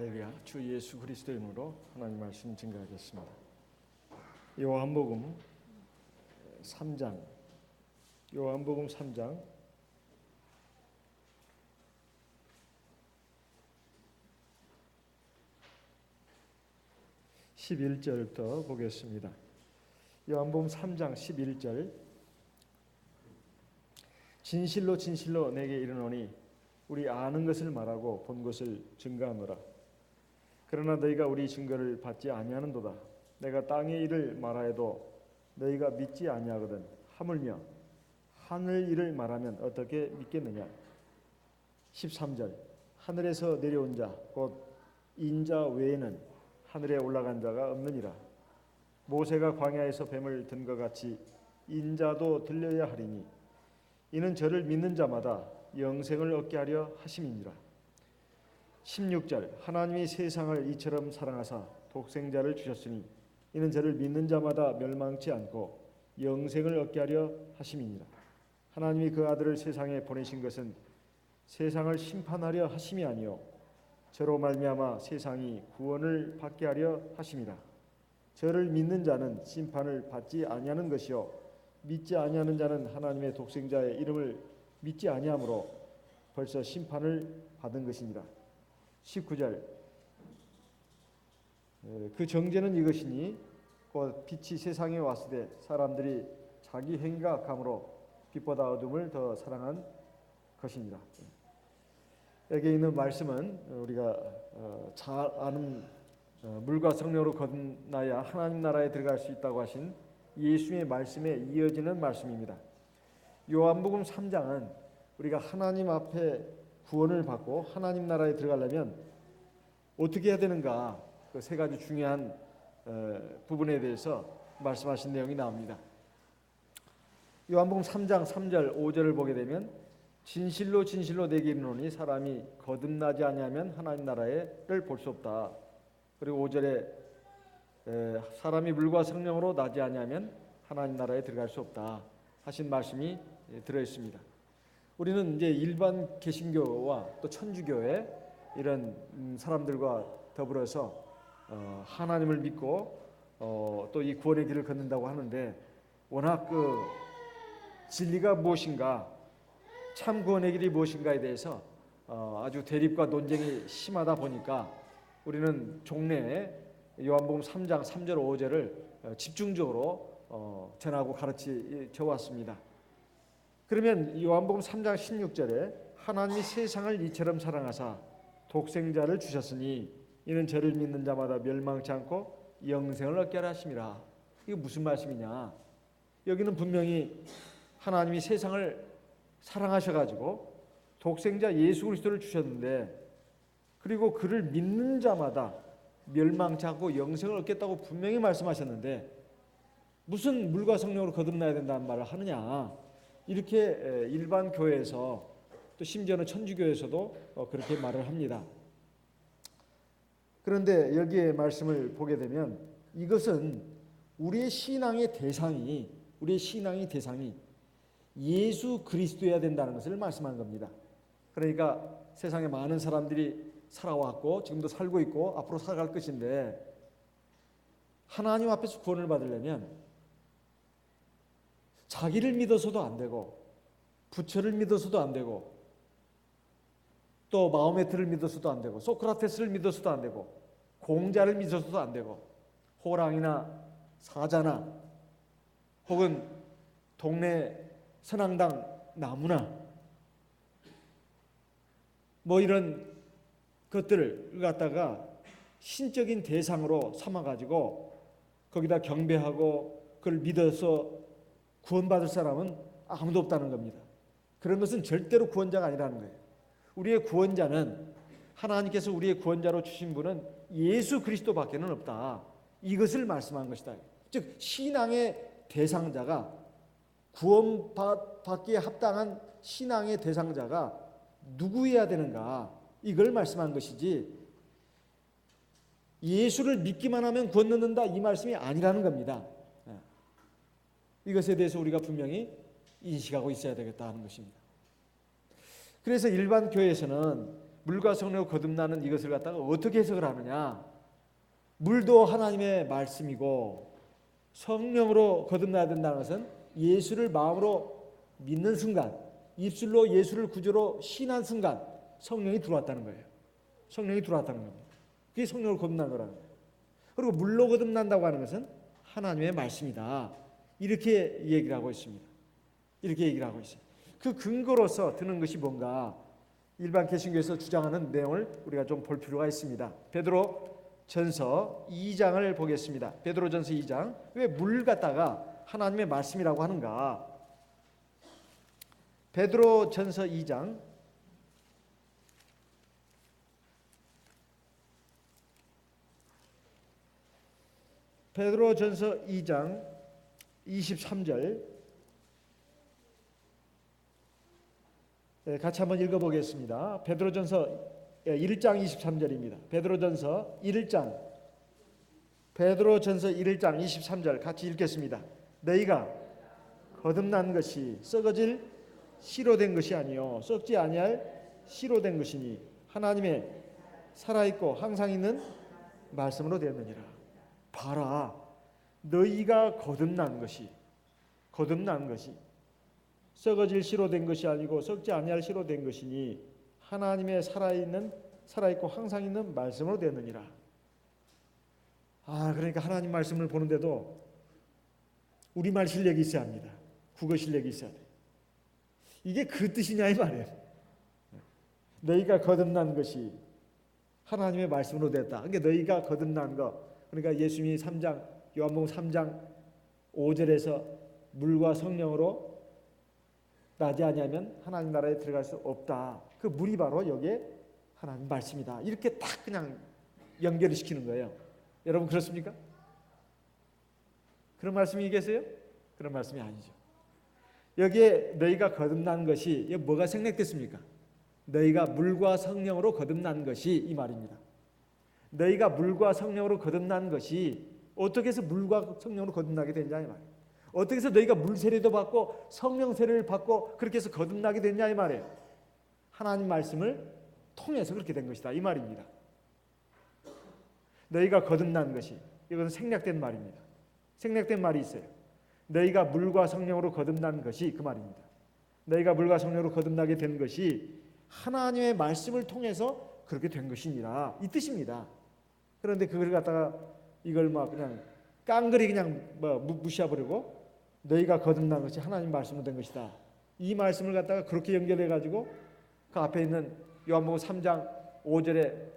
할렐루야. 주 예수 그리스도의 이름으로 하나님 말씀 증거하겠습니다. 요한복음 3장 11절부터 보겠습니다. 요한복음 3장 11절. 진실로 진실로 내게 이르노니 우리 아는 것을 말하고 본 것을 증거하노라. 그러나 너희가 우리 증거를 받지 아니하는도다. 내가 땅의 일을 말하여도 너희가 믿지 아니하거든. 하물며 하늘 일을 말하면 어떻게 믿겠느냐. 13절. 하늘에서 내려온 자 곧 인자 외에는 하늘에 올라간 자가 없느니라. 모세가 광야에서 뱀을 든 것 같이 인자도 들려야 하리니 이는 저를 믿는 자마다 영생을 얻게 하려 하심이니라. 16절. 하나님이 세상을 이처럼 사랑하사 독생자를 주셨으니 이는 저를 믿는 자마다 멸망치 않고 영생을 얻게 하려 하심이니라. 하나님이 그 아들을 세상에 보내신 것은 세상을 심판하려 하심이 아니요 저로 말미암아 세상이 구원을 받게 하려 하심이라. 저를 믿는 자는 심판을 받지 아니하는 것이요 믿지 아니하는 자는 하나님의 독생자의 이름을 믿지 아니하므로 벌써 심판을 받은 것이니라. 19절. 그 정죄는 이것이니 곧 빛이 세상에 왔을 때 사람들이 자기 행위가 악함으로 빛보다 어둠을 더 사랑한 것이니라. 여기 있는 말씀은 우리가 잘 아는 물과 성령으로 거듭나야 하나님 나라에 들어갈 수 있다고 하신 예수의 말씀에 이어지는 말씀입니다. 요한복음 3장은 우리가 하나님 앞에 구원을 받고 하나님 나라에 들어가려면 어떻게 해야 되는가, 그 세 가지 중요한 부분에 대해서 말씀하신 내용이 나옵니다. 요한복음 3장 3절 5절을 보게 되면 진실로 진실로 내게 이르노니 사람이 거듭나지 아니하면 하나님 나라를 볼 수 없다. 그리고 5절에 사람이 물과 성령으로 나지 아니하면 하나님 나라에 들어갈 수 없다 하신 말씀이 들어 있습니다. 우리는 이제 일반 개신교와 또 천주교의 이런 사람들과 더불어서 하나님을 믿고 또 이 구원의 길을 걷는다고 하는데, 워낙 그 진리가 무엇인가, 참 구원의 길이 무엇인가에 대해서 아주 대립과 논쟁이 심하다 보니까 우리는 종래에 요한복음 3장 3절 5절을 집중적으로 전하고 가르쳐 왔습니다. 그러면 요한복음 3장 16절에 하나님이 세상을 이처럼 사랑하사 독생자를 주셨으니 이는 저를 믿는 자마다 멸망치 않고 영생을 얻게 하려 하심이라. 이게 무슨 말씀이냐? 여기는 분명히 하나님이 세상을 사랑하셔가지고 독생자 예수 그리스도를 주셨는데, 그리고 그를 믿는 자마다 멸망치 않고 영생을 얻겠다고 분명히 말씀하셨는데 무슨 물과 성령으로 거듭나야 된다는 말을 하느냐? 이렇게 일반 교회에서 또 심지어는 천주교에서도 그렇게 말을 합니다. 그런데 여기에 말씀을 보게 되면 이것은 우리의 신앙의 대상이 예수 그리스도여야 된다는 것을 말씀한 겁니다. 그러니까 세상에 많은 사람들이 살아왔고 지금도 살고 있고 앞으로 살아갈 것인데, 하나님 앞에서 구원을 받으려면 자기를 믿어서도 안 되고 부처를 믿어서도 안 되고 또 마호메트를 믿어서도 안 되고 소크라테스를 믿어서도 안 되고 공자를 믿어서도 안 되고 호랑이나 사자나 혹은 동네 선앙당 나무나 뭐 이런 것들을 갖다가 신적인 대상으로 삼아가지고 거기다 경배하고 그걸 믿어서 구원받을 사람은 아무도 없다는 겁니다. 그런 것은 절대로 구원자가 아니라는 거예요. 우리의 구원자는, 하나님께서 우리의 구원자로 주신 분은 예수 그리스도밖에는 없다. 이것을 말씀한 것이다. 즉 신앙의 대상자가, 구원받기에 합당한 신앙의 대상자가 누구여야 되는가, 이걸 말씀한 것이지 예수를 믿기만 하면 구원 얻는다 이 말씀이 아니라는 겁니다. 이것에 대해서 우리가 분명히 인식하고 있어야 되겠다 하는 것입니다. 그래서 일반 교회에서는 물과 성령으로 거듭나는 이것을 갖다가 어떻게 해석을 하느냐? 물도 하나님의 말씀이고 성령으로 거듭나야 된다는 것은 예수를 마음으로 믿는 순간, 입술로 예수를 구주로 신한 순간 성령이 들어왔다는 거예요. 성령이 들어왔다는 겁니다. 그게 성령으로 거듭난 거라는 거예요. 그리고 물로 거듭난다고 하는 것은 하나님의 말씀이다. 이렇게 얘기를 하고 있습니다. 이렇게 얘기를 하고 있어요. 그 근거로서 드는 것이 뭔가 일반 개신교에서 주장하는 내용을 우리가 좀 볼 필요가 있습니다. 베드로전서 2장을 보겠습니다. 베드로전서 2장. 왜 물 갖다가 하나님의 말씀이라고 하는가? 베드로전서 2장 베드로전서 2장 23절 같이 한번 읽어보겠습니다. 베드로전서 1장 23절입니다. 베드로전서 1장 23절 같이 읽겠습니다. 너희가 거듭난 것이 썩어질 씨로 된 것이 아니요 썩지 아니할 씨로 된 것이니 하나님의 살아있고 항상 있는 말씀으로 되었느니라. 봐라, 너희가 거듭난 것이 썩어질 씨로 된 것이 아니고 썩지 아니할 씨로 된 것이니 하나님의 살아있고 항상 있는 말씀으로 되었느니라. 그러니까 하나님 말씀을 보는데도 우리말 실력이 있어야 합니다. 국어 실력이 있어야 돼요. 이게 그 뜻이냐 이 말이에요. 너희가 거듭난 것이 하나님의 말씀으로 됐다. 그러니까 너희가 거듭난 것, 그러니까 예수님이 요한복음 3장 5절에서 물과 성령으로 나지 아니하면 하나님 나라에 들어갈 수 없다. 그 물이 바로 여기에 하나님 말씀이다. 이렇게 딱 그냥 연결을 시키는 거예요. 여러분 그렇습니까? 그런 말씀이 계세요? 그런 말씀이 아니죠. 여기에 너희가 거듭난 것이 뭐가 생략됐습니까? 너희가 물과 성령으로 거듭난 것이 이 말입니다. 너희가 물과 성령으로 거듭난 것이 어떻게 해서 물과 성령으로 거듭나게 됐냐 이 말이에요. 어떻게 해서 너희가 물 세례도 받고 성령 세례를 받고 그렇게 해서 거듭나게 됐냐 이 말이에요. 하나님 말씀을 통해서 그렇게 된 것이다 이 말입니다. 너희가 거듭난 것이, 이것은 생략된 말입니다. 생략된 말이 있어요. 너희가 물과 성령으로 거듭난 것이 그 말입니다. 너희가 물과 성령으로 거듭나게 된 것이 하나님의 말씀을 통해서 그렇게 된 것이니라 이 뜻입니다. 그런데 그걸 갖다가 이걸 막 그냥 깡그리 그냥 무시해버리고 너희가 거듭난 것이 하나님 말씀으로 된 것이다. 이 말씀을 갖다가 그렇게 연결해가지고 그 앞에 있는 요한복음 3장 5절에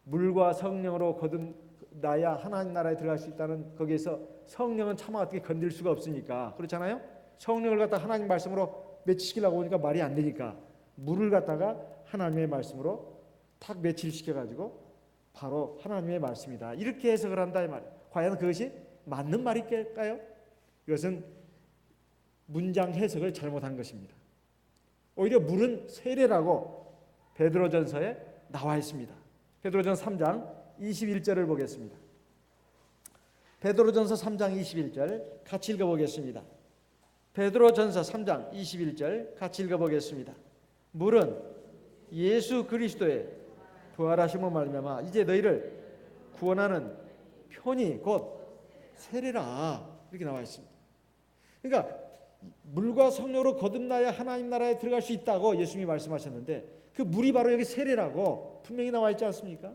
물과 성령으로 거듭나야 하나님 나라에 들어갈 수 있다는 거기에서 성령은 차마 어떻게 건들 수가 없으니까 그렇잖아요. 성령을 갖다 하나님 말씀으로 매치시키려고 하니까 말이 안 되니까 물을 갖다가 하나님의 말씀으로 탁 매치시켜가지고 바로 하나님의 말씀이다. 이렇게 해석을 한다 이 말이에요. 과연 그것이 맞는 말일까요? 이것은 문장 해석을 잘못한 것입니다. 오히려 물은 세례라고 베드로전서에 나와 있습니다. 베드로전서 3장 21절을 보겠습니다. 베드로전서 3장 21절 같이 읽어보겠습니다. 베드로전서 3장 21절 같이 읽어보겠습니다. 물은 예수 그리스도의 부활하심으로 말미암아 이제 너희를 구원하는 편이 곧 세례라 이렇게 나와 있습니다. 그러니까 물과 성령으로 거듭나야 하나님 나라에 들어갈 수 있다고 예수님이 말씀하셨는데 그 물이 바로 여기 세례라고 분명히 나와 있지 않습니까?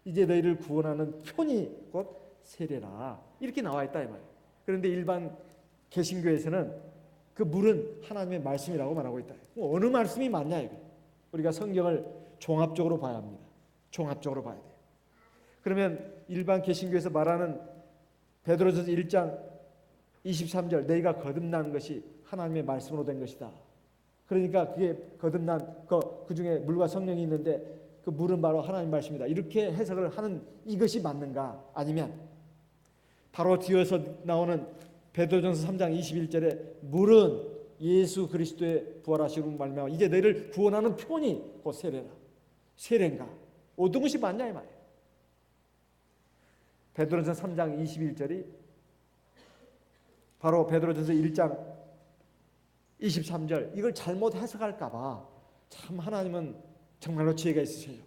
이제 너희를 구원하는 편이 곧 세례라 이렇게 나와 있다 이 말이에요. 그런데 일반 개신교에서는 그 물은 하나님의 말씀이라고 말하고 있다. 어느 말씀이 맞냐 이거. 우리가 성경을 종합적으로 봐야 합니다. 종합적으로 봐야 돼요. 그러면 일반 개신교에서 말하는 베드로전서 1장 23절 너희가 거듭난 것이 하나님의 말씀으로 된 것이다. 그러니까 그게 거듭난 그 중에 물과 성령이 있는데 그 물은 바로 하나님 말씀이다. 이렇게 해석을 하는 이것이 맞는가? 아니면 바로 뒤에서 나오는 베드로전서 3장 21절에 물은 예수 그리스도의 부활하심으로 말미암아 이제 너희를 구원하는 편이 곧 세례라. 세례인가? 어떤 것이 맞냐 이 말이에요. 베드로전서 3장 21절이 바로 베드로전서 1장 23절 이걸 잘못 해석할까 봐 참 하나님은 정말로 지혜가 있으세요.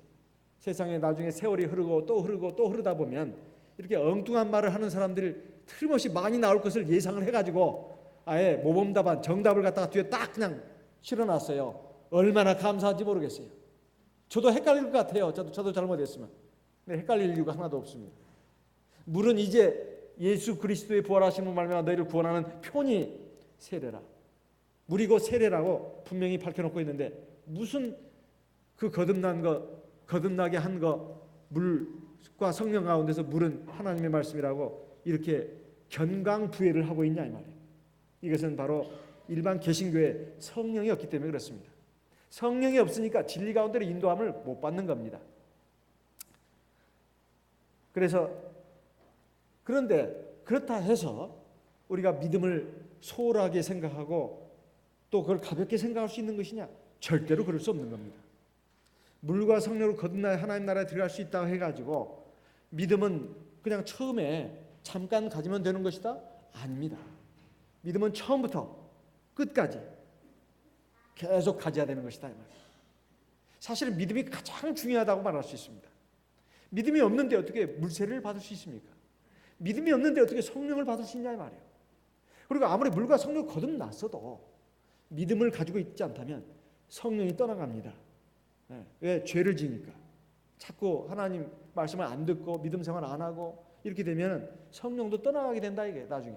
세상에 나중에 세월이 흐르고 또 흐르고 또 흐르다 보면 이렇게 엉뚱한 말을 하는 사람들이 틀림없이 많이 나올 것을 예상을 해가지고 아예 모범답안 정답을 갖다가 뒤에 딱 그냥 실어놨어요. 얼마나 감사한지 모르겠어요. 저도 헷갈릴 것 같아요. 저도 잘못했으면. 근데 헷갈릴 이유가 하나도 없습니다. 물은 이제 예수 그리스도의 부활하심을 말미암아 너희를 구원하는 편이 세례라. 물이고 세례라고 분명히 밝혀놓고 있는데 무슨 그 거듭나게 한 거 물과 성령 가운데서 물은 하나님의 말씀이라고 이렇게 견강부회를 하고 있냐 이 말이에요. 이것은 바로 일반 개신교의 성령이 없기 때문에 그렇습니다. 성령이 없으니까 진리 가운데로 인도함을 못 받는 겁니다. 그런데 그렇다 해서 우리가 믿음을 소홀하게 생각하고 또 그걸 가볍게 생각할 수 있는 것이냐? 절대로 그럴 수 없는 겁니다. 물과 성령으로 거듭나야 하나님 나라에 들어갈 수 있다고 해가지고 믿음은 그냥 처음에 잠깐 가지면 되는 것이다? 아닙니다. 믿음은 처음부터 끝까지 계속 가져야 되는 것이다 이 말이에요. 사실은 믿음이 가장 중요하다고 말할 수 있습니다. 믿음이 없는데 어떻게 물세례를 받을 수 있습니까? 믿음이 없는데 어떻게 성령을 받을 수 있냐 이 말이에요. 그리고 아무리 물과 성령을 거듭났어도 믿음을 가지고 있지 않다면 성령이 떠나갑니다. 왜? 죄를 지니까. 자꾸 하나님 말씀을 안 듣고 믿음 생활 안 하고 이렇게 되면 성령도 떠나가게 된다 이게 나중에.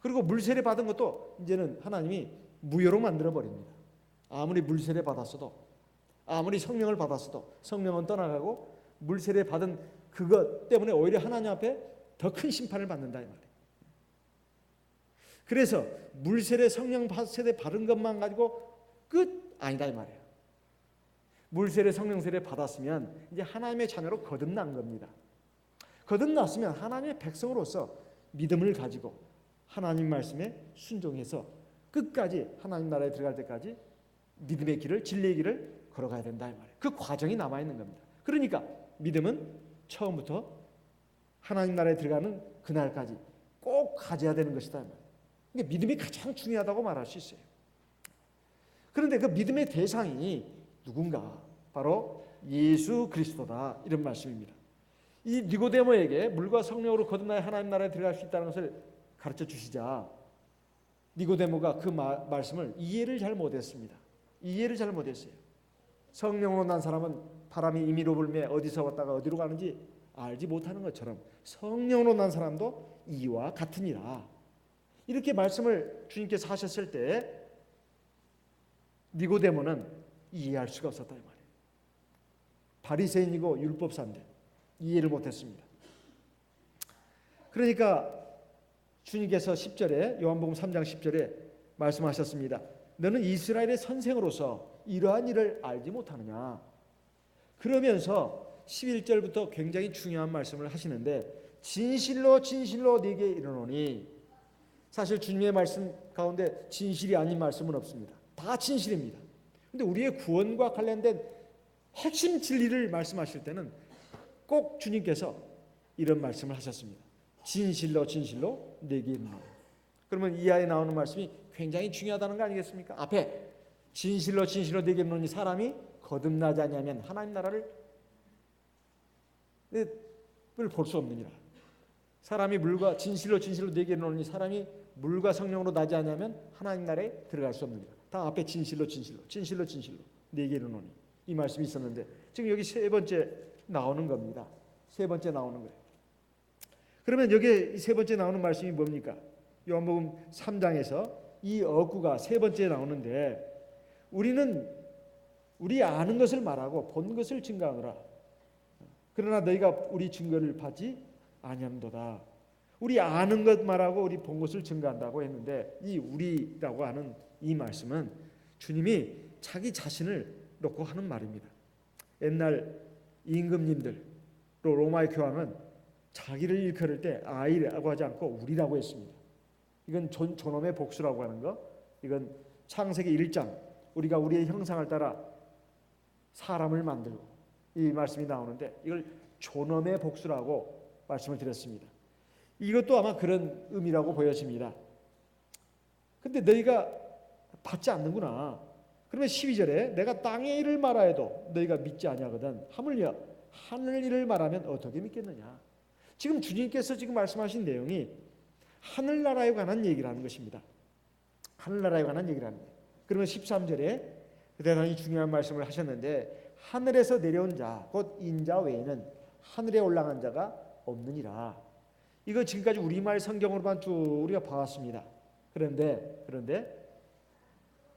그리고 물세례 받은 것도 이제는 하나님이 무효로 만들어 버립니다. 아무리 물세례 받았어도 아무리 성령을 받았어도 성령은 떠나가고 물세례 받은 그것 때문에 오히려 하나님 앞에 더 큰 심판을 받는다 이 말이에요. 그래서 물세례 성령 세례 받은 것만 가지고 끝 아니다 이 말이에요. 물세례 성령 세례 받았으면 이제 하나님의 자녀로 거듭난 겁니다. 거듭났으면 하나님의 백성으로서 믿음을 가지고 하나님 말씀에 순종해서 끝까지 하나님 나라에 들어갈 때까지 믿음의 길을 진리의 길을 걸어가야 된다 이 말이에요. 그 과정이 남아 있는 겁니다. 그러니까 믿음은 처음부터 하나님 나라에 들어가는 그날까지 꼭 가져야 되는 것이다 이 말이에요. 그러니까 믿음이 가장 중요하다고 말할 수 있어요. 그런데 그 믿음의 대상이 누군가? 바로 예수 그리스도다 이런 말씀입니다. 이 니고데모에게 물과 성령으로 거듭나야 하나님 나라에 들어갈 수 있다는 것을 가르쳐 주시자 니고데모가 그 말씀을 이해를 잘 못했습니다. 이해를 잘 못했어요. 성령으로 난 사람은 바람이 임의로 불매 어디서 왔다가 어디로 가는지 알지 못하는 것처럼 성령으로 난 사람도 이와 같으니라. 이렇게 말씀을 주님께서 하셨을 때 니고데모는 이해할 수가 없었다 이 말이에요. 바리새인이고 율법사인데 이해를 못했습니다. 그러니까 주님께서 10절에 요한복음 3장 10절에 말씀하셨습니다. 너는 이스라엘의 선생으로서 이러한 일을 알지 못하느냐. 그러면서 11절부터 굉장히 중요한 말씀을 하시는데 진실로 진실로 네게 이르노니 사실 주님의 말씀 가운데 진실이 아닌 말씀은 없습니다. 다 진실입니다. 근데 우리의 구원과 관련된 핵심 진리를 말씀하실 때는 꼭 주님께서 이런 말씀을 하셨습니다. 진실로 진실로 네게 이르노니. 그러면 이하에 나오는 말씀이 굉장히 중요하다는 거 아니겠습니까? 앞에 진실로 진실로 네게 이르노니 사람이 거듭나지 아니하면 하나님 나라를 볼 수 없느니라. 사람이 물과 진실로 진실로 네게 이르노니 사람이 물과 성령으로 나지 아니하면 하나님 나라에 들어갈 수 없느니라. 다 앞에 진실로 진실로 진실로 진실로 네게 이르노니 이 말씀이 있었는데 지금 여기 세 번째 나오는 겁니다. 세 번째 나오는 거예요. 그러면 여기에 세 번째 나오는 말씀이 뭡니까? 요한복음 3장에서 이 어구가 세 번째 나오는데 우리는 우리 아는 것을 말하고 본 것을 증거하노라. 그러나 너희가 우리 증거를 받지 아니함도다. 우리 아는 것 말하고 우리 본 것을 증거한다고 했는데 이 우리라고 하는 이 말씀은 주님이 자기 자신을 놓고 하는 말입니다. 옛날 임금님들 또 로마의 교황은 자기를 일컬을 때 아이라고 하지 않고 우리라고 했습니다. 이건 존엄의 복수라고 하는 거. 이건 창세기 1장 우리가 우리의 형상을 따라 사람을 만들고 이 말씀이 나오는데 이걸 존엄의 복수라고 말씀을 드렸습니다. 이것도 아마 그런 의미라고 보여집니다. 근데 너희가 받지 않는구나. 그러면 12절에 내가 땅의 일을 말하여도 너희가 믿지 아니하거든 하물며 하늘 일을 말하면 어떻게 믿겠느냐. 지금 주님께서 지금 말씀하신 내용이 하늘나라에 관한 얘기를 하는 것입니다. 하늘나라에 관한 얘기를 하는 거예요. 그러면 13절에 대단히 중요한 말씀을 하셨는데 하늘에서 내려온 자 곧 인자 외에는 하늘에 올라간 자가 없느니라. 이거 지금까지 우리말 성경으로만 쭉 우리가 봐왔습니다. 그런데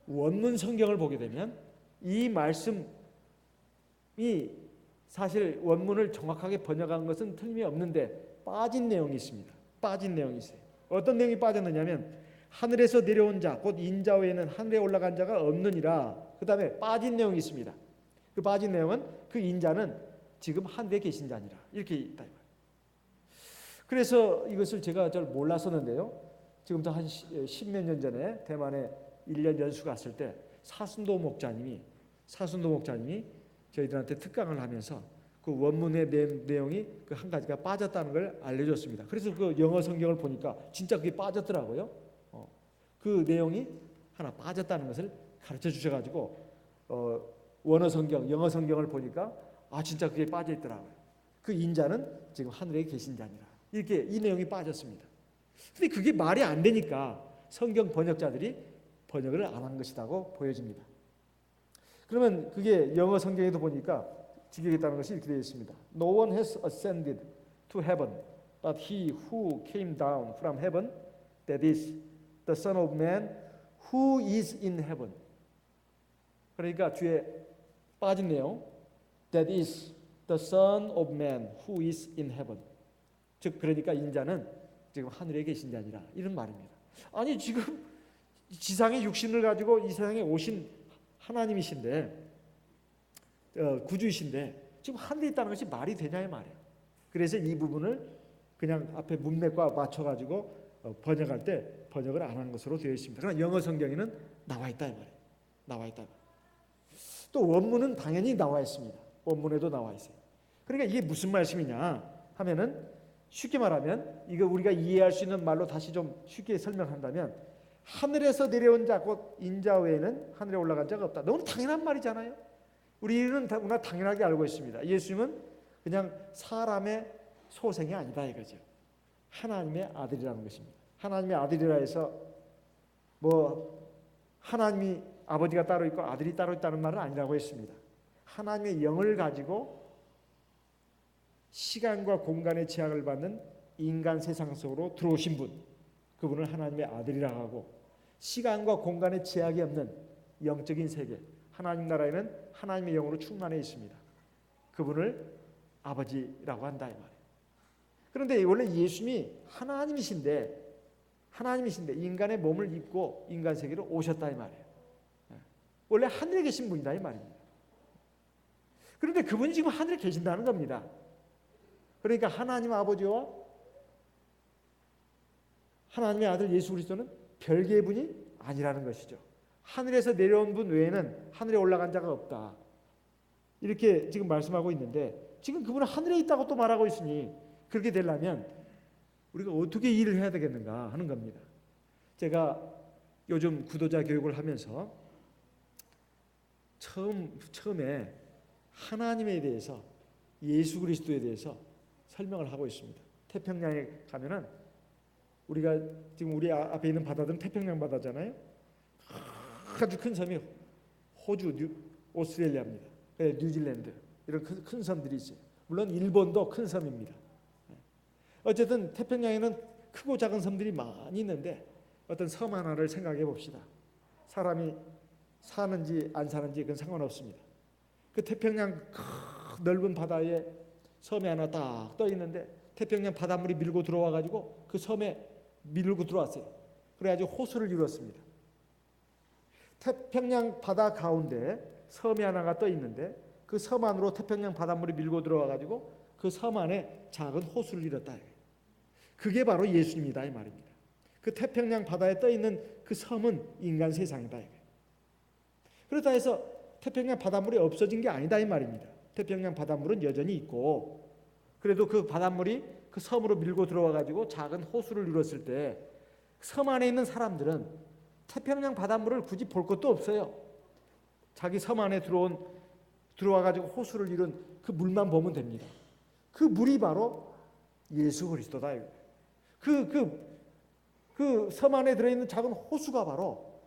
원문 성경을 보게 되면 이 말씀이 사실 원문을 정확하게 번역한 것은 틀림이 없는데 빠진 내용이 있습니다. 빠진 내용이 있어요. 어떤 내용이 빠졌느냐면 하늘에서 내려온 자 곧 인자 외에는 하늘에 올라간 자가 없느니라. 그 다음에 빠진 내용이 있습니다. 그 빠진 내용은 그 인자는 지금 하늘에 계신 자니라. 이렇게 있다. 그래서 이것을 제가 잘 몰랐었는데요. 지금부터 한 10몇 년 전에 대만에 1년 연수 갔을 때 사순도 목자님이 저희들한테 특강을 하면서 그 원문의 내용이 그 한 가지가 빠졌다는 걸 알려줬습니다. 그래서 그 영어 성경을 보니까 진짜 그게 빠졌더라고요. 그 내용이 하나 빠졌다는 것을 가르쳐 주셔가지고 원어 성경, 영어 성경을 보니까 진짜 그게 빠져 있더라고요. 그 인자는 지금 하늘에 계신 자니라. 이렇게 이 내용이 빠졌습니다. 근데 그게 말이 안 되니까 성경 번역자들이 번역을 안 한 것이라고 보여집니다. 그러면 그게 영어 성경에도 보니까 지키겠다는 것이 이렇게 되어 있습니다. No one has ascended to heaven, but he who came down from heaven, that is the Son of Man who is in heaven. 그러니까 뒤에 빠진 내용, that is the Son of Man who is in heaven. 즉 그러니까 인자는 지금 하늘에 계신 자니라 이런 말입니다. 아니 지금 지상의 육신을 가지고 이 세상에 오신 하나님이신데 구주이신데 지금 하늘에 있다는 것이 말이 되냐 이 말이에요. 그래서 이 부분을 그냥 앞에 문맥과 맞춰가지고 번역할 때 번역을 안 한 것으로 되어 있습니다. 그러나 영어 성경에는 나와 있다 이 말이에요. 나와 있다. 또 원문은 당연히 나와 있습니다. 원문에도 나와 있어요. 그러니까 이게 무슨 말씀이냐 하면은 쉽게 말하면 이거 우리가 이해할 수 있는 말로 다시 좀 쉽게 설명한다면 하늘에서 내려온 자 곧 인자 외에는 하늘에 올라간 자가 없다. 너무 당연한 말이잖아요. 우리는 너무나 당연하게 알고 있습니다. 예수님은 그냥 사람의 소생이 아니다 이거죠. 하나님의 아들이라는 것입니다. 하나님의 아들이라 해서 뭐 하나님이 아버지가 따로 있고 아들이 따로 있다는 말은 아니라고 했습니다. 하나님의 영을 가지고 시간과 공간의 제약을 받는 인간 세상 속으로 들어오신 분, 그분을 하나님의 아들이라고 하고 시간과 공간의 제약이 없는 영적인 세계, 하나님 나라에는 하나님의 영으로 충만해 있습니다. 그분을 아버지라고 한다 이 말이에요. 그런데 원래 예수님이 하나님이신데 인간의 몸을 입고 인간 세계로 오셨다 이 말이에요. 원래 하늘에 계신 분이다 이 말입니다. 그런데 그분이 지금 하늘에 계신다는 겁니다. 그러니까 하나님 아버지와 하나님의 아들 예수 그리스도는 별개의 분이 아니라는 것이죠. 하늘에서 내려온 분 외에는 하늘에 올라간 자가 없다. 이렇게 지금 말씀하고 있는데 지금 그분은 하늘에 있다고 또 말하고 있으니 그렇게 되려면 우리가 어떻게 일을 해야 되겠는가 하는 겁니다. 제가 요즘 구도자 교육을 하면서 처음에 하나님에 대해서 예수 그리스도에 대해서 설명을 하고 있습니다. 태평양에 가면은 우리가 지금 우리 앞에 있는 바다들은 태평양 바다잖아요. 아주 큰 섬이 호주, 오스트레일리아입니다. 뉴질랜드 이런 큰 섬들이 있어요. 물론 일본도 큰 섬입니다. 어쨌든 태평양에는 크고 작은 섬들이 많이 있는데 어떤 섬 하나를 생각해 봅시다. 사람이 사는지 안 사는지 그건 상관없습니다. 그 태평양 넓은 바다에 섬이 하나 딱 떠 있는데 태평양 바닷물이 밀고 들어와 가지고 그 섬에 밀고 들어왔어요. 그래가지고 호수를 이뤘습니다. 태평양 바다 가운데 섬이 하나가 떠 있는데 그 섬 안으로 태평양 바닷물이 밀고 들어와 가지고 그 섬 안에 작은 호수를 이뤘다. 그게 바로 예수님이다 이 말입니다. 그 태평양 바다에 떠 있는 그 섬은 인간 세상이다. 그렇다 해서 태평양 바닷물이 없어진 게 아니다 이 말입니다. 태평양 바닷물은 여전히 있고 그래도 그 바닷물이 그 섬으로 밀고 들어와 가지고 작은 호수를 이뤘을 때 섬 안에 있는 사람들은 태평양 바닷물을 굳이 볼 것도 없어요. 자기 섬 안에 들어와 가지고 호수를 이룬 그 물만 보면 됩니다. 그 물이 바로 예수 그리스도다. 그 섬 안에 들어있는 작은 호수가 바로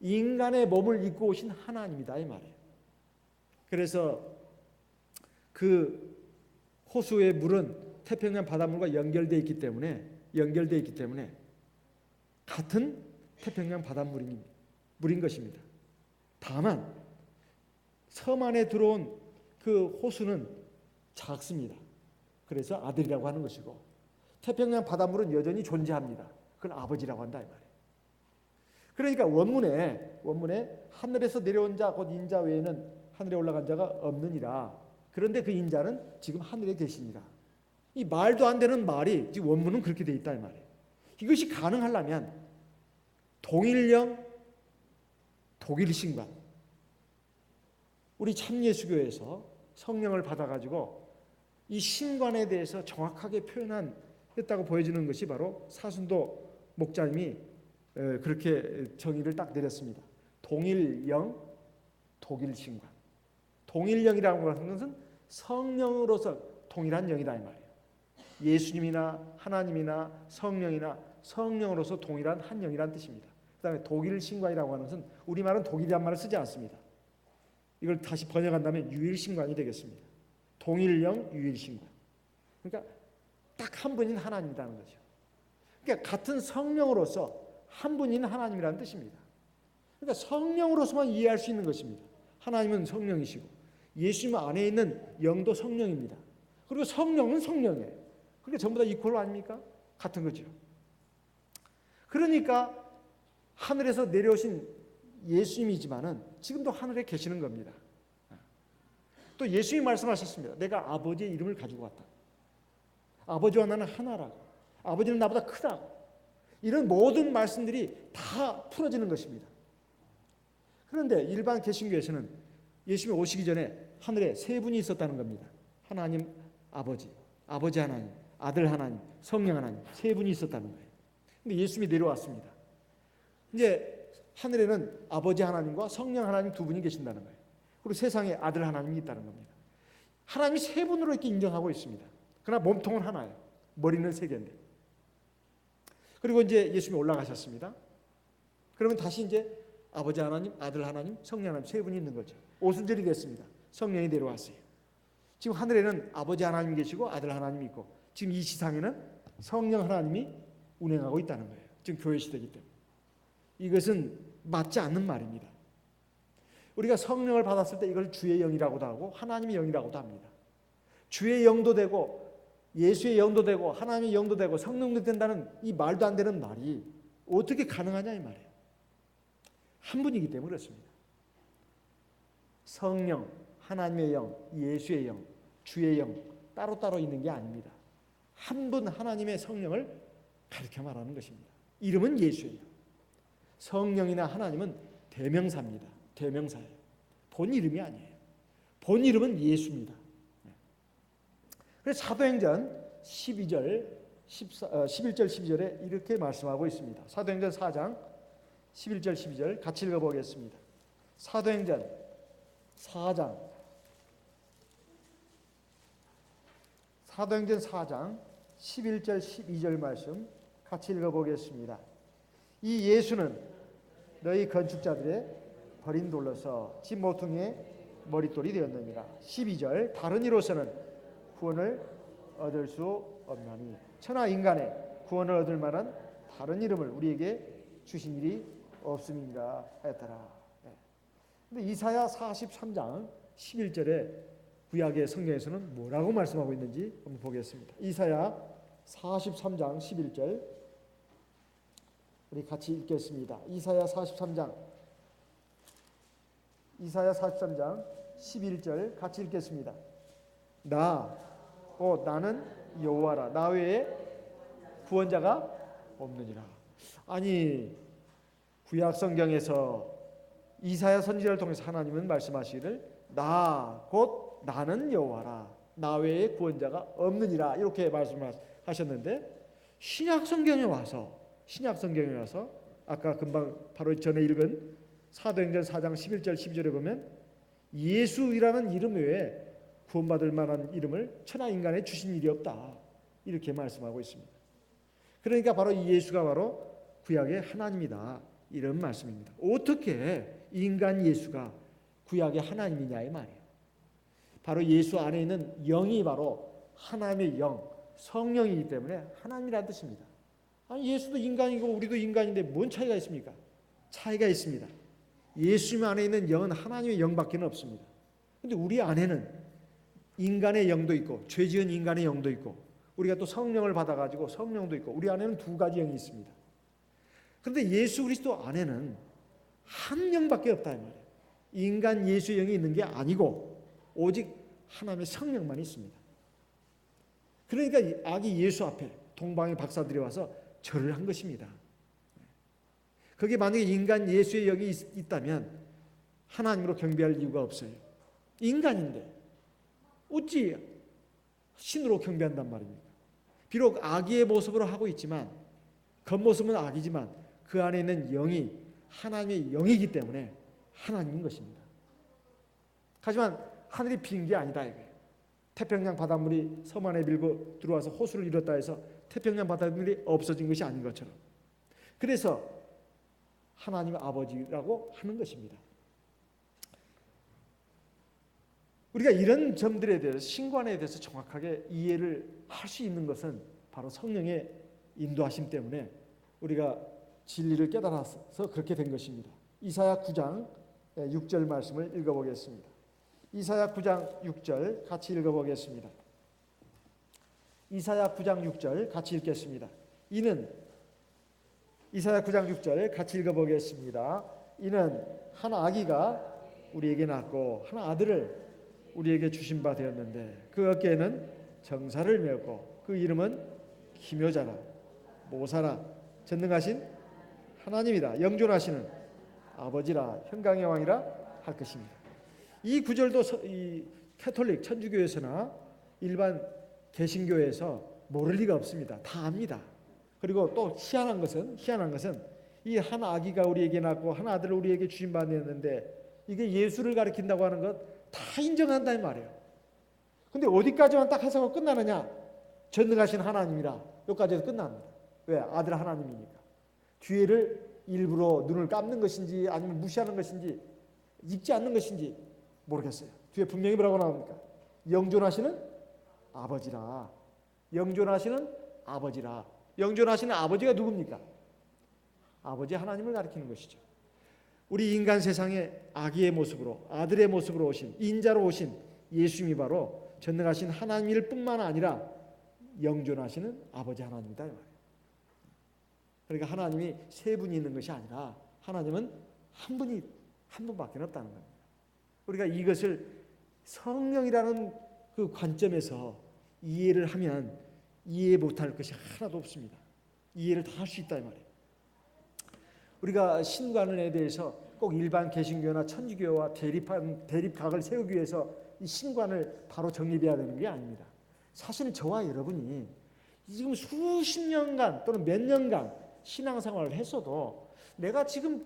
인간의 몸을 입고 오신 하나님이다 이 말이에요. 그래서 그 호수의 물은 태평양 바닷물과 연결되어 있기 때문에 같은 태평양 바닷물인 것입니다. 다만 섬 안에 들어온 그 호수는 작습니다. 그래서 아들이라고 하는 것이고 태평양 바닷물은 여전히 존재합니다. 그걸 아버지라고 한다 이 말이에요. 그러니까 원문에 하늘에서 내려온 자 곧 인자 외에는 하늘에 올라간 자가 없느니라. 그런데 그 인자는 지금 하늘에 계시니라. 이 말도 안 되는 말이 지금 원문은 그렇게 돼 있다 이 말이에요. 이것이 가능하려면 동일령, 독일신관, 우리 참예수교에서 성령을 받아가지고 이 신관에 대해서 정확하게 표현했다고 보여지는 것이 바로 사순도 목자님이 그렇게 정의를 딱 내렸습니다. 동일영, 독일신관. 동일영이라고 하는 것은 성령으로서 동일한 영이다 이 말이에요. 예수님이나 하나님이나 성령이나 성령으로서 동일한 한 영이라는 뜻입니다. 그 다음에 독일신관이라고 하는 것은 우리말은 독일이란 말을 쓰지 않습니다. 이걸 다시 번역한다면 유일신관이 되겠습니다. 동일영, 유일신관. 그러니까 딱 한 분인 하나님이라는 거죠. 그러니까 같은 성령으로서 한 분인 하나님이라는 뜻입니다. 그러니까 성령으로서만 이해할 수 있는 것입니다. 하나님은 성령이시고 예수님 안에 있는 영도 성령입니다. 그리고 성령은 성령이에요. 그게 전부 다 이퀄 아닙니까? 같은 거죠. 그러니까 하늘에서 내려오신 예수님이지만은 지금도 하늘에 계시는 겁니다. 또 예수님이 말씀하셨습니다. 내가 아버지의 이름을 가지고 왔다. 아버지와 나는 하나라고. 아버지는 나보다 크다고. 이런 모든 말씀들이 다 풀어지는 것입니다. 그런데 일반 개신교에서는 예수님이 오시기 전에 하늘에 세 분이 있었다는 겁니다. 하나님 아버지, 아버지 하나님, 아들 하나님, 성령 하나님 세 분이 있었다는 거예요. 근데 예수님이 내려왔습니다. 이제 하늘에는 아버지 하나님과 성령 하나님 두 분이 계신다는 거예요. 그리고 세상에 아들 하나님이 있다는 겁니다. 하나님이 세 분으로 이렇게 인정하고 있습니다. 그러나 몸통은 하나예요. 머리는 세 개인데. 그리고 이제 예수님이 올라가셨습니다. 그러면 다시 이제 아버지 하나님, 아들 하나님, 성령 하나님 세 분이 있는 거죠. 오순절이 됐습니다. 성령이 내려왔어요. 지금 하늘에는 아버지 하나님이 계시고 아들 하나님이 있고 지금 이 지상에는 성령 하나님이 운행하고 있다는 거예요. 지금 교회 시대이기 때문에. 이것은 맞지 않는 말입니다. 우리가 성령을 받았을 때 이걸 주의 영이라고도 하고 하나님의 영이라고도 합니다. 주의 영도 되고 예수의 영도 되고 하나님의 영도 되고 성령도 된다는 이 말도 안 되는 말이 어떻게 가능하냐 이 말이에요. 한 분이기 때문에 그렇습니다. 성령, 하나님의 영, 예수의 영, 주의 영 따로따로 있는 게 아닙니다. 한 분 하나님의 성령을 가르쳐 말하는 것입니다. 이름은 예수예요. 성령이나 하나님은 대명사입니다. 대명사예요. 본 이름이 아니에요. 본 이름은 예수입니다. 그래서 사도행전 11절 12절에 이렇게 말씀하고 있습니다. 사도행전 4장 11절 12절 같이 읽어보겠습니다. 사도행전 4장 11절 12절 말씀 같이 읽어보겠습니다. 이 예수는 너희 건축자들의 버린 돌로서 집 모퉁이의 머릿돌이 되었느니라. 12절 다른 이로서는 구원을 얻을 수 없나니 천하 인간의 구원을 얻을 만한 다른 이름을 우리에게 주신 일이 없음이니라 하였더라. 근데 이사야 43장 11절에 구약의 성경에서는 뭐라고 말씀하고 있는지 한번 보겠습니다. 이사야 43장 11절 우리 같이 읽겠습니다. 이사야 43장 11절 같이 읽겠습니다. 나는 여호와라. 나 외에 구원자가 없느니라. 아니 구약 성경에서 이사야 선지자를 통해서 하나님은 말씀하시기를 곧 나는 여호와라. 나 외에 구원자가 없느니라. 이렇게 말씀하셨는데 신약 성경에 와서 아까 금방 바로 전에 읽은 사도행전 4장 11절 12절에 보면 예수이라는 이름 외에 구원받을 만한 이름을 천하 인간에 주신 일이 없다, 이렇게 말씀하고 있습니다. 그러니까 바로 이 예수가 바로 구약의 하나님이다, 이런 말씀입니다. 어떻게 인간 예수가 구약의 하나님이냐의 말이에요. 바로 예수 안에 있는 영이 바로 하나님의 영, 성령이기 때문에 하나님이라는 뜻입니다. 아니, 예수도 인간이고 우리도 인간인데 뭔 차이가 있습니까? 차이가 있습니다. 예수님 안에 있는 영은 하나님의 영밖에 없습니다. 근데 우리 안에는 인간의 영도 있고 죄 지은 인간의 영도 있고 우리가 또 성령을 받아가지고 성령도 있고 우리 안에는 두 가지 영이 있습니다. 그런데 예수 그리스도 안에는 한 영밖에 없다 이 말이에요. 인간 예수 영이 있는 게 아니고 오직 하나님의 성령만 있습니다. 그러니까 아기 예수 앞에 동방의 박사들이 와서 절을 한 것입니다. 그게 만약에 인간 예수의 영이 있다면 하나님으로 경배할 이유가 없어요. 인간인데 어찌 신으로 경배한단 말입니까? 비록 아기의 모습으로 하고 있지만 겉모습은 아기지만 그 안에 있는 영이 하나님의 영이기 때문에 하나님인 것입니다. 하지만 하늘이 빈 게 아니다 이거예요. 태평양 바닷물이 섬 안에 밀고 들어와서 호수를 이뤘다 해서 태평양 바닷물이 없어진 것이 아닌 것처럼, 그래서 하나님 아버지라고 하는 것입니다. 우리가 이런 점들에 대해서, 신관에 대해서 정확하게 이해를 할 수 있는 것은 바로 성령의 인도하심 때문에 우리가 진리를 깨달아서 그렇게 된 것입니다. 이사야 9장 6절 말씀을 읽어보겠습니다. 이사야 9장 6절 같이 읽어보겠습니다. 이사야 9장 6절 같이 읽겠습니다. 이사야 9장 6절 같이 읽어보겠습니다. 이는 한 아기가 우리에게 낳고 한 아들을 우리에게 주신 바 되었는데 그 어깨에는 정사를 메었고 그 이름은 기묘자라 모사라 전능하신 하나님이다 영존하시는 아버지라 평강의 왕이라 할 것입니다. 이 구절도 이 캐톨릭 천주교에서나 일반 개신교에서 모를 리가 없습니다. 다 압니다. 그리고 또 희한한 것은 이 한 아기가 우리에게 낳고 한 아들을 우리에게 주신 바 되었는데 이게 예수를 가리킨다고 하는 것 다 인정한다는 말이에요. 근데 어디까지만 딱 해석하고 끝나느냐? 전능하신 하나님이라 여기까지도 끝납니다. 왜? 아들 하나님이니까. 뒤에를 일부러 눈을 감는 것인지 아니면 무시하는 것인지 읽지 않는 것인지 모르겠어요. 뒤에 분명히 뭐라고 나옵니까? 영존하시는 아버지라. 영존하시는 아버지라. 영존하시는 아버지가 누굽니까? 아버지 하나님을 가리키는 것이죠. 우리 인간 세상에 아기의 모습으로 아들의 모습으로 오신 인자로 오신 예수님이 바로 전능하신 하나님일 뿐만 아니라 영존하시는 아버지 하나님이다 이 말이에요. 그러니까 하나님이 세 분이 있는 것이 아니라 하나님은 한 분밖에 없다는 겁니다. 우리가 이것을 성령이라는 그 관점에서 이해를 하면 이해 못할 것이 하나도 없습니다. 이해를 다 할 수 있다 이 말이에요. 우리가 신관에 대해서 꼭 일반 개신교나 천주교와 대립각을 세우기 위해서 이 신관을 바로 정립해야 되는 게 아닙니다. 사실은 저와 여러분이 지금 수십 년간 또는 몇 년간 신앙생활을 했어도 내가 지금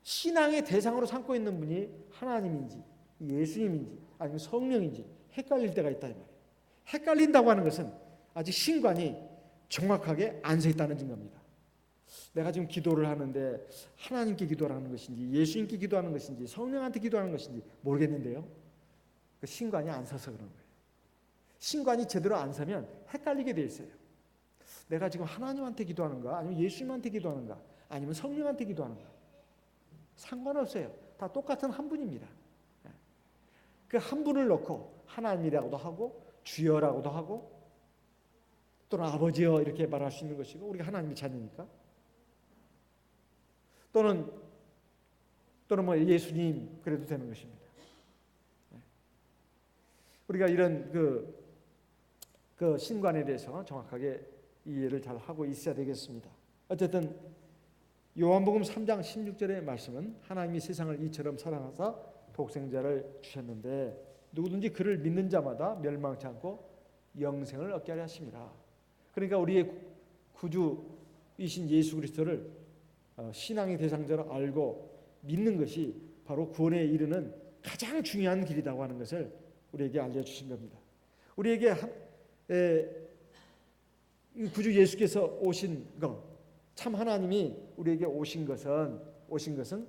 신앙의 대상으로 삼고 있는 분이 하나님인지 예수님인지 아니면 성령인지 헷갈릴 때가 있다 이 말이에요. 헷갈린다고 하는 것은 아직 신관이 정확하게 안 서 있다는 증거입니다. 내가 지금 기도를 하는데 하나님께 기도하는 것인지 예수님께 기도하는 것인지 성령한테 기도하는 것인지 모르겠는데요. 그 신관이 안 서서 그런 거예요. 신관이 제대로 안 서면 헷갈리게 돼 있어요. 내가 지금 하나님한테 기도하는가 아니면 예수님한테 기도하는가 아니면 성령한테 기도하는가 상관없어요. 다 똑같은 한 분입니다. 그 한 분을 놓고 하나님이라고도 하고 주여라고도 하고 또는 아버지여 이렇게 말할 수 있는 것이고 우리가 하나님의 자녀니까 또는 뭐 예수님 그래도 되는 것입니다. 우리가 이런 그 신관에 대해서 정확하게 이해를 잘 하고 있어야 되겠습니다. 어쨌든 요한복음 3장 16절의 말씀은 하나님이 세상을 이처럼 사랑하사 독생자를 주셨는데 누구든지 그를 믿는 자마다 멸망치 않고 영생을 얻게 하려 하심이라. 그러니까 우리의 구주이신 예수 그리스도를 신앙의 대상자로 알고 믿는 것이 바로 구원에 이르는 가장 중요한 길이라고 하는 것을 우리에게 알려주신 겁니다. 우리에게 구주 예수께서 오신 것, 참 하나님이 우리에게 오신 것은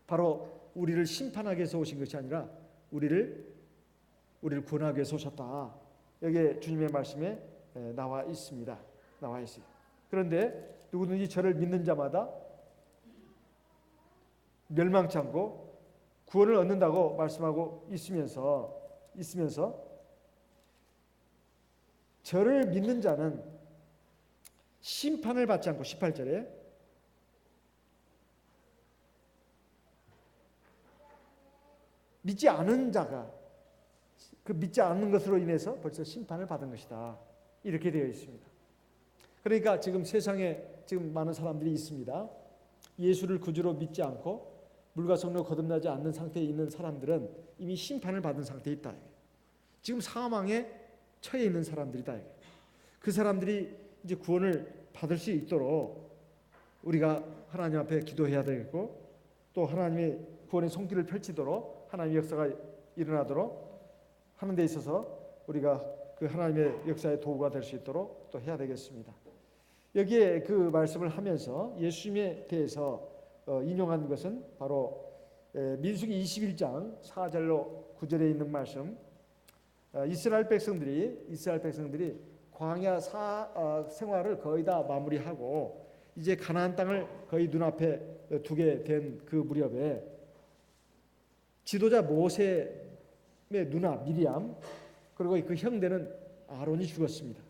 바로 우리를 심판하기 위해서 오신 것이 아니라 우리를 구원하기 위해서 오셨다. 여기에 주님의 말씀에 나와 있습니다. 나와 있어요. 그런데 누구든지 저를 믿는 자마다 멸망치 않고 구원을 얻는다고 말씀하고 있으면서 저를 믿는 자는 심판을 받지 않고 18절에 믿지 않은 자가 그 믿지 않는 것으로 인해서 벌써 심판을 받은 것이다. 이렇게 되어 있습니다. 그러니까 지금 세상에 지금 많은 사람들이 있습니다. 예수를 구주로 믿지 않고 물과 성령으로 거듭나지 않는 상태에 있는 사람들은 이미 심판을 받은 상태에 있다. 지금 사망에 처해 있는 사람들이다. 그 사람들이 이제 구원을 받을 수 있도록 우리가 하나님 앞에 기도해야 되겠고, 또 하나님의 구원의 손길을 펼치도록 하나님의 역사가 일어나도록 하는 데 있어서 우리가 그 하나님의 역사의 도구가 될 수 있도록 또 해야 되겠습니다. 여기에 그 말씀을 하면서 예수님에 대해서 인용한 것은 바로 민수기 21장 4절로 9절에 있는 말씀. 이스라엘 백성들이 광야 생활을 거의 다 마무리하고 이제 가나안 땅을 거의 눈앞에 두게 된 그 무렵에 지도자 모세의 누나 미리암, 그리고 그 형제는 아론이 죽었습니다.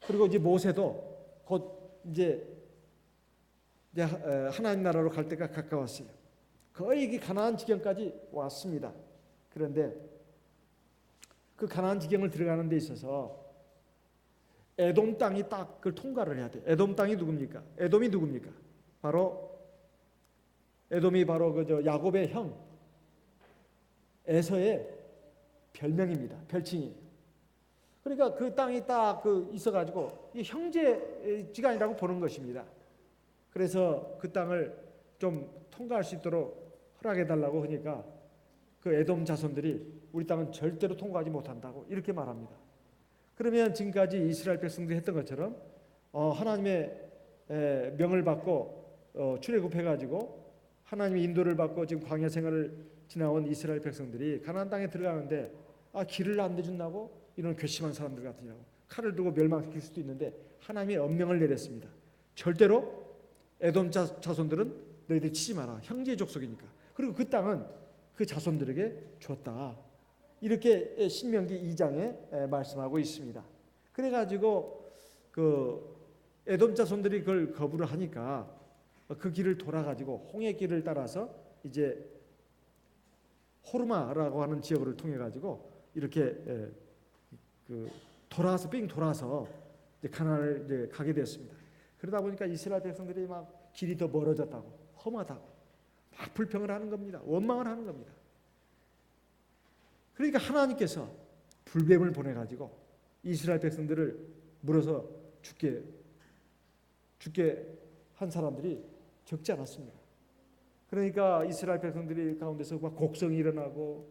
그리고 이제 모세도 곧 이제 하나님 나라로 갈 때가 가까웠어요. 거의 이 가나안 지경까지 왔습니다. 그런데 그 가나안 지경을 들어가는 데 있어서 에돔 땅이 딱 그걸 통과를 해야 돼요. 에돔 땅이 누굽니까? 에돔이 누굽니까? 에돔이 바로 그 야곱의 형 에서의 별명입니다. 별칭이에요. 그러니까 그 땅이 딱 있어가지고 이 형제지간이라고 보는 것입니다. 그래서 그 땅을 좀 통과할 수 있도록 허락해달라고 하니까 그 에돔 자손들이 우리 땅은 절대로 통과하지 못한다고 이렇게 말합니다. 그러면 지금까지 이스라엘 백성들이 했던 것처럼 하나님의 명을 받고 출애굽해가지고 하나님의 인도를 받고 지금 광야 생활을 지나온 이스라엘 백성들이 가나안 땅에 들어가는데 길을 안 내준다고 이런 괘씸한 사람들 같으냐고 칼을 두고 멸망시킬 수도 있는데 하나님의 엄명을 내렸습니다. 절대로 에돔 자손들은 너희들 치지 마라. 형제 족속이니까. 그리고 그 땅은 그 자손들에게 줬다. 이렇게 신명기 2장에 말씀하고 있습니다. 그래가지고 그 에돔 자손들이 그걸 거부를 하니까 그 길을 돌아가지고 홍해 길을 따라서 이제 호르마라고 하는 지역을 통해 가지고 이렇게 돌아서 이제 가나안을 이제 가게 되었습니다. 그러다 보니까 이스라엘 백성들이 막 길이 더 멀어졌다고, 험하다고 막 불평을 하는 겁니다. 원망을 하는 겁니다. 그러니까 하나님께서 불뱀을 보내가지고 이스라엘 백성들을 물어서 죽게 한 사람들이 적지 않았습니다. 그러니까 이스라엘 백성들이 가운데서 막 곡성이 일어나고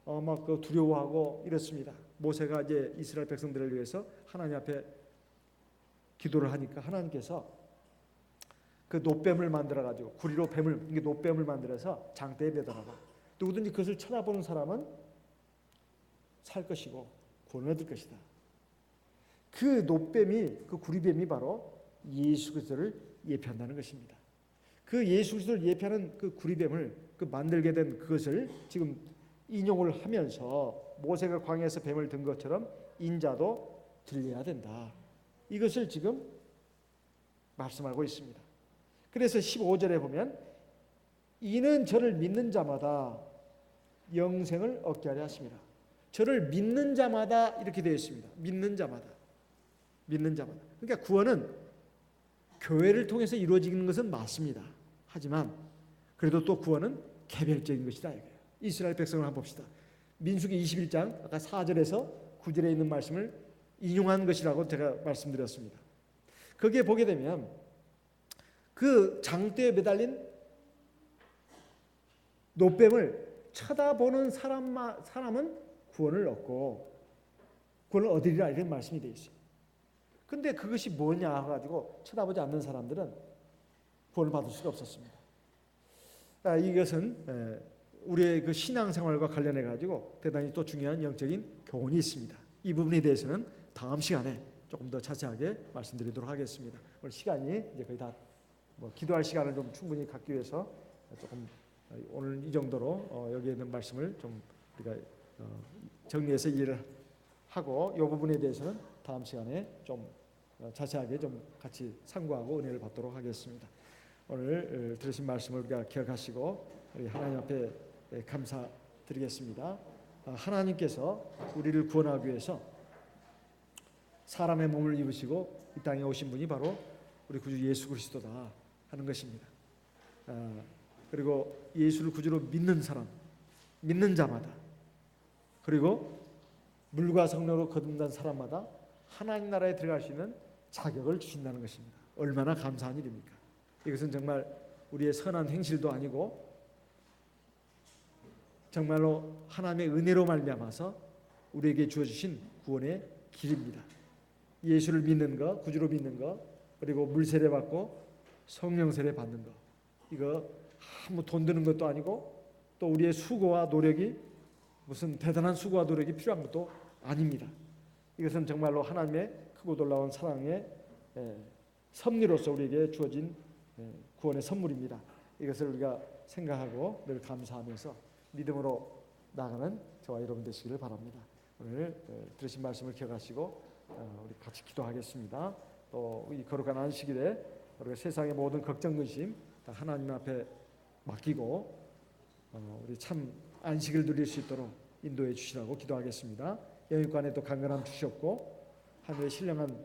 막 두려워하고 이랬습니다. 모세가 이제 이스라엘 백성들을 위해서 하나님 앞에 기도를 하니까 하나님께서 그 노뱀을 만들어 가지고 구리로 이게 노뱀을 만들어서 장대에 매달아가 누구든지 그것을 쳐다보는 사람은 살 것이고 구원을 얻을 것이다. 그 노뱀이 그 구리뱀이 바로 예수 그리스도를 예표한다는 것입니다. 그 예수 그리스도를 예표하는 그 구리뱀을 만들게 된 그것을 지금 인용을 하면서 모세가 광야에서 뱀을 든 것처럼 인자도 들려야 된다. 이것을 지금 말씀하고 있습니다. 그래서 15절에 보면 이는 저를 믿는 자마다 영생을 얻게 하려 하십니다. 저를 믿는 자마다 이렇게 되어 있습니다. 믿는 자마다. 그러니까 구원은 교회를 통해서 이루어지는 것은 맞습니다. 하지만 그래도 또 구원은 개별적인 것이다. 이거예요. 이스라엘 백성을 한번 봅시다. 민수기 21장 아까 4절에서 9절에 있는 말씀을 인용한 것이라고 제가 말씀드렸습니다. 거기에 보게 되면 그 장대에 매달린 노뱀을 쳐다보는 사람은 구원을 얻고 구원을 얻으리라 이런 말씀이 되어 있어요. 근데 그것이 뭐냐 해가지고 쳐다보지 않는 사람들은 구원을 받을 수가 없었습니다. 이것은 우리의 그 신앙생활과 관련해 가지고 대단히 또 중요한 영적인 교훈이 있습니다. 이 부분에 대해서는 다음 시간에 조금 더 자세하게 말씀드리도록 하겠습니다. 오늘 시간이 이제 거의 다 기도할 시간을 좀 충분히 갖기 위해서 조금 오늘 이 정도로 여기에 있는 말씀을 좀 우리가 정리해서 이해를 하고 이 부분에 대해서는 다음 시간에 좀 자세하게 좀 같이 상고하고 은혜를 받도록 하겠습니다. 오늘 들으신 말씀을 우리가 기억하시고 우리 하나님 앞에 감사드리겠습니다. 하나님께서 우리를 구원하기 위해서 사람의 몸을 입으시고 이 땅에 오신 분이 바로 우리 구주 예수 그리스도다 하는 것입니다. 그리고 예수를 구주로 믿는 사람, 믿는 자마다, 그리고 물과 성령으로 거듭난 사람마다 하나님 나라에 들어갈 수 있는 자격을 주신다는 것입니다. 얼마나 감사한 일입니까? 이것은 정말 우리의 선한 행실도 아니고 정말로 하나님의 은혜로 말미암아서 우리에게 주어주신 구원의 길입니다. 예수를 믿는 것, 구주로 믿는 것, 그리고 물세례 받고 성령 세례 받는 것, 이거 아무 돈 드는 것도 아니고 또 우리의 수고와 노력이 무슨 대단한 수고와 노력이 필요한 것도 아닙니다. 이것은 정말로 하나님의 크고 놀라운 사랑의 섭리로서 우리에게 주어진 구원의 선물입니다. 이것을 우리가 생각하고 늘 감사하면서 믿음으로 나가는 저와 여러분 되시기를 바랍니다. 오늘 들으신 말씀을 기억하시고 우리 같이 기도하겠습니다. 또 이 거룩한 안식일에 우리가 세상의 모든 걱정 근심 다 하나님 앞에 맡기고 우리 참 안식을 누릴 수 있도록 인도해 주시라고 기도하겠습니다. 영육간에 또 강건함 주셨고 하늘의 신령한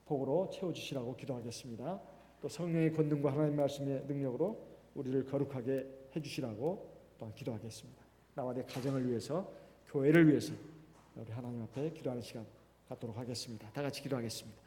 복으로 채워주시라고 기도하겠습니다. 또 성령의 권능과 하나님의 말씀의 능력으로 우리를 거룩하게 해주시라고 또한 기도하겠습니다. 나와 내 가정을 위해서, 교회를 위해서 우리 하나님 앞에 기도하는 시간 갖도록 하겠습니다. 다 같이 기도하겠습니다.